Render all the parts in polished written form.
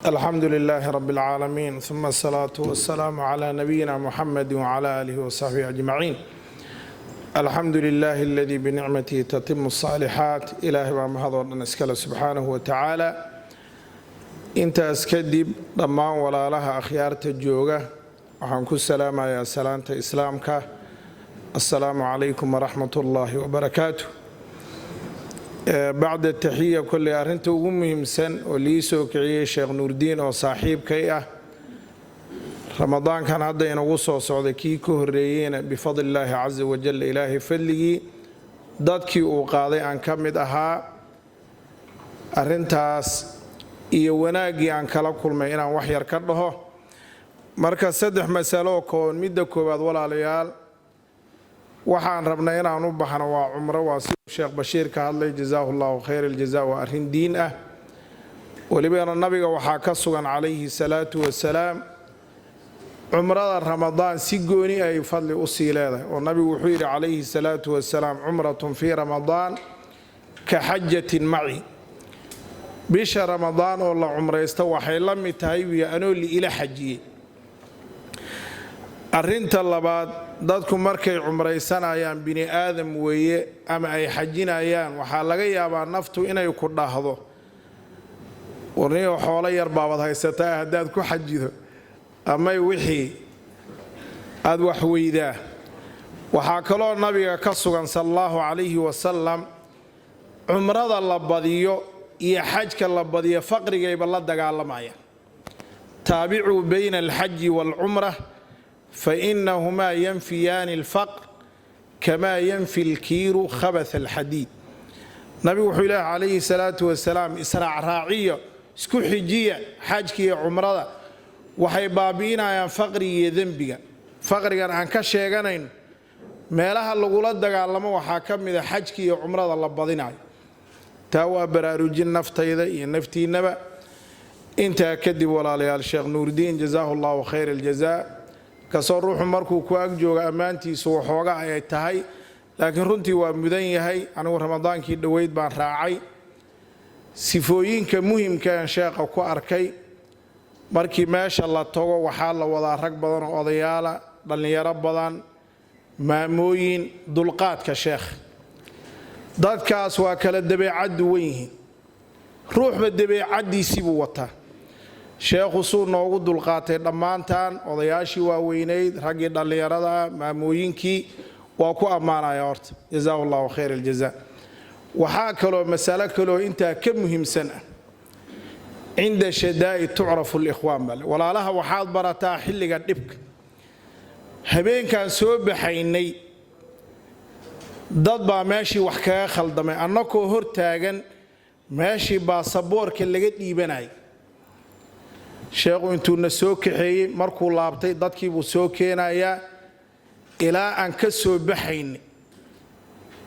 الحمد لله رب العالمين ثم الصلاة والسلام على نبينا محمد وعلى آله وصحبه أجمعين. الحمد لله الذي بنعمته تتم الصالحات. إلهي ومهضر نسكله سبحانه وتعالى. انت اسكدب ضمان ولا لها أخيار تجوغة وحنكو السلام يا سلامة إسلامك. السلام عليكم ورحمة الله وبركاته. بعد التحية كل أرنت ومهم سن وليسو كعيه شيخ نور الدين وصاحب كيئة رمضان كان هذا ينوصو صعدكي كهريين بفضل الله عز وجل إلهي فلي ضدكي وقاضي عن كمد أها أرنتاس إيواناقي عن كلاكل ما إنا وحير كرده مركز سدح مسالو كون مدكو بعد ولا ليال waxaan rabnaa inaan u baxno waa umro waa Sheekh Bashiir ka hadlay jazaahullahu khayr aljazaa wa arrin diin ah waliba nabiga waxa ka sugan calayhi salaatu wasalaam umrada ramadaan si gooni ay fadli u sii leedahay oo nabigu wuxuu yiri calayhi salaatu wasalaam umratun fi ramadaan ka hajjatin ma'i bisha ramadaan oo la umraysto waxay la mid tahay wiya anoo li ila xajiyay arrinta labaad dadku markay umraysanayaan bini aadam weeye ama ay xajinayaan waxa laga yaabaa naftu inay ku dhaahdo wariyo xoolo yar baabad haysataa hadaad ku xajido ama wixii aad wax weydaa waxa kaloo nabiga ka sugan sallallahu alayhi wa sallam umrada la badiyo iyo xajka la badiyo faqriga la dagaalamaya taabi'u bayna al-hajj wal-umrah فإنهما ينفيان الفقر كما ينفي الكير خبث الحديد. نبي وحي عليه الصلاة والسلام إسراع راعية اسكو حجية حاجكي عمرة وحي بابينا يا فقري ذنبك فقري عن كشيغانين meelaha lagu la dagaalamo waxa kamida xajki iyo umrada la badinayo tawa baraarujin naftayda iyo naftiinaba inta kadib walaalayaal Sheekh Nuuridiin jazaahullahu khayr aljazaa kasoo ruuxu markuu ku ag jooga amaantiisu waxooga ay tahay laakiin runtii waa mudan yahay anigu ramadaankii dhaweyd baan raacay sifooyinka muhiimka ah sheekha ku arkay markii meesha la tago waxa la wada rag badan oo odayaala dhalinyaro badan maamooyin dulqaadka sheekh dadkaas waa kala dabeecad weyn ruuxba dabeecadiisii buu wataa sheekhu suu noogu dulqaatay dhamaantaan odayaashii waaweyneyd ragii dhalinyarada maamooyinkii waa ku amaanaya horta jazaahullahu khayr aljazaa waxa kaloo mas'ala kaloo inta ka muhiimsan inda shadaa'id tu'rafu al-ikhwan bal walaalaha waxaad barataa xilliga dhibka habeenkan soo baxaynay dad baa meeshii wax kaga khaldamay annakoo hor taagan meeshii baasaboorka laga dhiibanay sheekhu intuu na soo kaxeeyay markuu laabtay dadkii buu soo keenayaa ilaa aan ka soo baxayn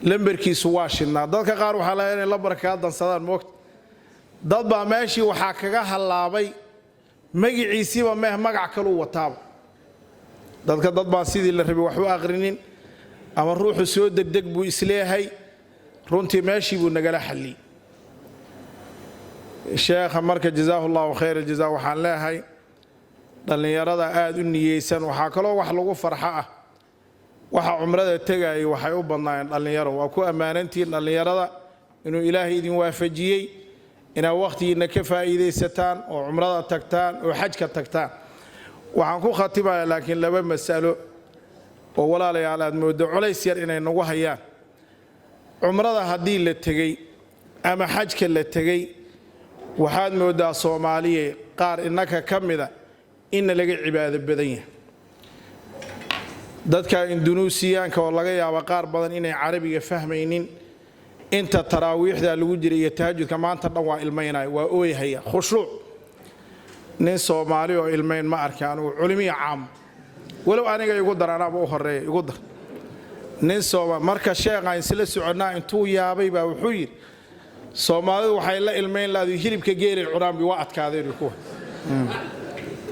lambarkiisu waa shidnaa dadka qaar waxa la yiraahdaa lambarka dansadaan moogta dad baa meeshii waxa kaga halaabay magaciisiiba magac kale uu wataaba dadka dad baa sidii la rabay wax u aqrinin ama ruuxu soo degdeg buu isleeyahay runtii meeshii buu nagala xalli sheekh marka jazaahullahu khayr aljazaa waxaan leeyahay dhalinyarada aad u niyeysan waxa kaloo wax lagu farxa ah waxa umrada tagay waxay u badnaayeen dhalinyaro waa ku amaanantiin dhalinyarada inuu ilaahay idin waafajiyay ina waqtiina ka faa'iideysataan oo umrada tagtaan oo xajka tagtaan waxaan ku khatibayaa laakiin laba mas'alo oo walaalayaal aad moodo culays yar inay nagu hayaan umrada hadii la tagay ama xajka la tagay waxaad moodaa Soomaaliye qaar inaka kamida in laga cibaado badan yahay dadka Indoneesiyaanka oo laga yaabo qaar badan inay Carabiga fahmaynin inta taraawiixda lagu jiray iyo tahajjudka maanta dhan waa ilmeynay waa ooyahaya khushuuc nin Soomaali oo ilmeyn ma arkaan oo culimiya caam walow aniga igu daranaaba u horeeyay igu dar nin Soomaali marka sheekha isla soconaa intuu yaabay baa wuxuu yiri Soomaalidu waxay la ilmeyn laadu hilibka geelay curaanbi waa adkaadeen ku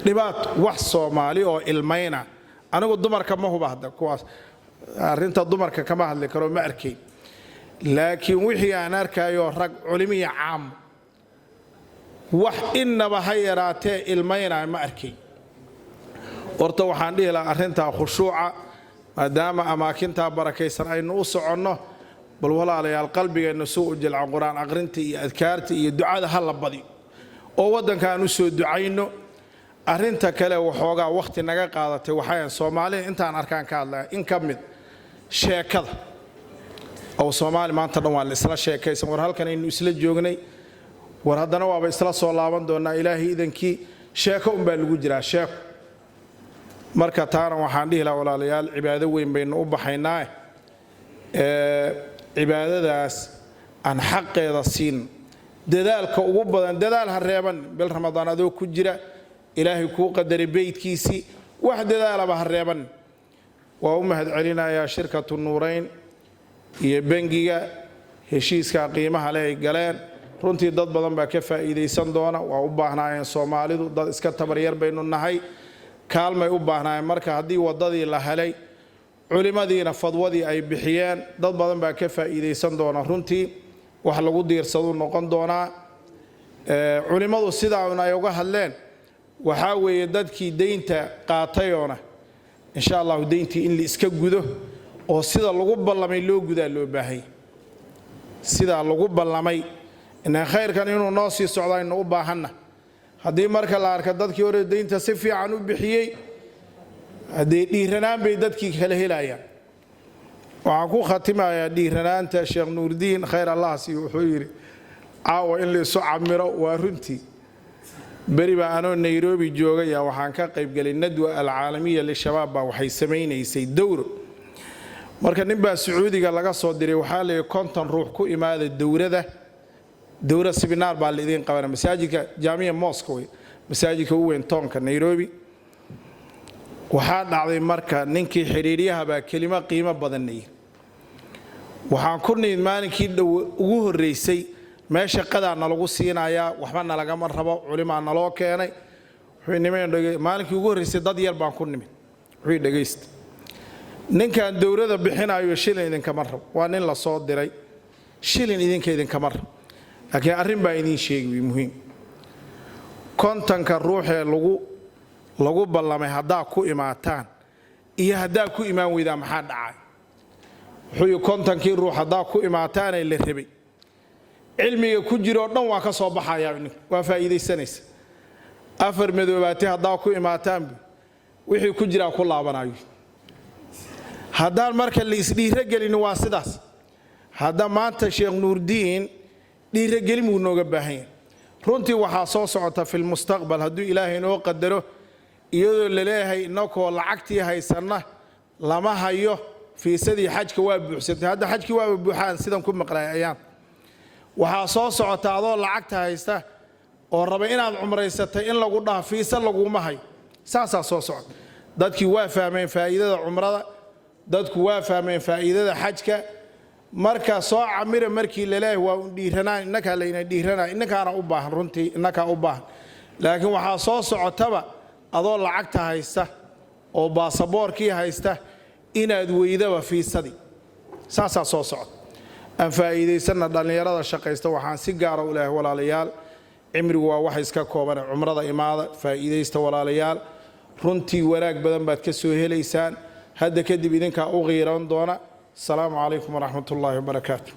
dhibaat wax Soomaali oo ilmeyna anigu dumarka ma hubahda kuwaas arinta dumarka kama hadli karo ma arkay laakiin wixii aan arkayo rag culimiya caam wax inaba ha yaraatee ilmaynaa ma arkay horta waxaan dhihi lahaa arrintaa khushuuca maadaama amaakintaa barakaysan aynu u soconno bal walaalayaal qalbigeenna soo u jilcan quraan aqrinta iyo adkaarta iyo ducada ha la badi oo waddankaan u soo ducayno arrinta kale waxoogaa waqti naga qaadatay waxaan Soomaaliya intaan arkaan ka hadlaa in ka mid sheekada oo Soomaali maanta dhan waa la isla sheekaysan war halkan aynu isla joognay war haddana waaba isla soo laaban doonaa ilaahay idankii sheeko baa lagu jiraa sheeko marka taana waxaan dhihi lahaa walaalayaal cibaado weyn baynu u baxaynaa cibaadadaas aan xaqeeda siin dadaalka ugu badan dadaal ha reeban bil ramadaan adoo ku jira ilaahay ku qadaray beedkiisi wax dadaalaba ha reeban waa u mahad celinayaa shirkatu nuurayn iyo bangiga heshiiska qiimaha leh ay galeen runtii dad badan baa ka faa'iideysan doona waa u baahnaayeen Soomaalidu dad iska tabaryar baynu nahay kaalmay u baahnaayeen marka haddii wadadii la helay culimadiina fadwadii ay bixiyeen dad badan baa ka faa'iideysan doona runtii wax lagu diirsado noqon doona culimadu sidaa ay uga hadleen waxa weeye dadkii deynta qaatayona insha Allah deyntii in la iska gudo oo sida lagu ballamay loo gudaa loo baahay sida lagu ballamay in khayrkan inuu noo sii socdo aynu u baahanna haddii marka la arko dadkii hore deynta si fiican u bixiyay haddii dhiiranaan bay dadkii kala helayaan waxaan ku khatimayaa dhiiranaanta Sheekh Nuurdiin khayr Allah si wuxuu yiri caawa in la soo camiro waa runtii bari baa anoo Nairobi joogay waxaan ka qayb galay nadwa al-caalamiya li shabaab baa waxay sameeynaysay dowro marka ninba Sacuudiga laga soo diray waxa la konton ruux ku imaada dowra seminar baa la idin qabanay masaajidka jaamiya Moscow masaajidka u weyn toonka Nairobi waxaa dhacday marka ninkii xiriiriyaha baa kelimo qiimo badanay waxaan ku nimid maalinkii ugu horeysay meesha qadaana lagu siinayaa waxba laga ma rabo culimaa naloo keenay wuxuu nimeen maalinkii ugu horeysay dad yar baan ku nimid wuxuu dhageyst ninkan dowladda bixinayo shilin idinka ma rabo waa nin la soo diray shilin idinka ma rabo laakiin arrin baa idin sheegay muhiim kontanka ruuxee lagu ballamay hadaa ku imaataan iyo hadaa ku imaan weydaa maxaa dhacay wuxuu kontankii ruux hadaa ku imaataan ay la rabay cilmiga ku jiro dhan waa ka soo baxaya waa faa'iideysanaysa afar madoobaati hadaa ku imaataan wixii ku jira ku laabanayo haddaan marka la isdhiira gelin waa sidaas hadda maanta Sheekh Nuurdiin dhiira gelin uu nooga baahan yahay runtii waxa soo socota fil mustaqbal hadduu Ilaahay inoo qadaro iyadoo la leeyahay inakoo lacagtii haysana lama hayo fiisadii xajka waa buuxsatay hadda xajkii waa buuxaan sidan ku maqlaayaan waxa soo socota adoo lacagta haysta oo raba inaad umraysatay in lagu dhaaf fiisa lagu ma hay saasa soo socota dadkii waa fahmeen faa'iidada umrada dadku waa fahmeen faa'iidada xajka marka soo camira markii la leeyahay waa dhiiranaan innaka leeyna dhiiranaa innakaana u baahan runtii innaka u baahan laakiin waxa soo socotaba adoo lacagta haysta oo baasaboorkii haysta inaad weydaba fiisadii saasa soo socota aan faa'iideysana dhalinyarada shaqaysta waxaan si gaar ah u leeyahay walaalayaal cimrigu waa wax iska kooban umrada imaada faa'iideysta walaalayaal runtii wanaag badan baad ka soo helaysaan hadda kadib idinka u qiiran doona السلام عليكم ورحمة الله وبركاته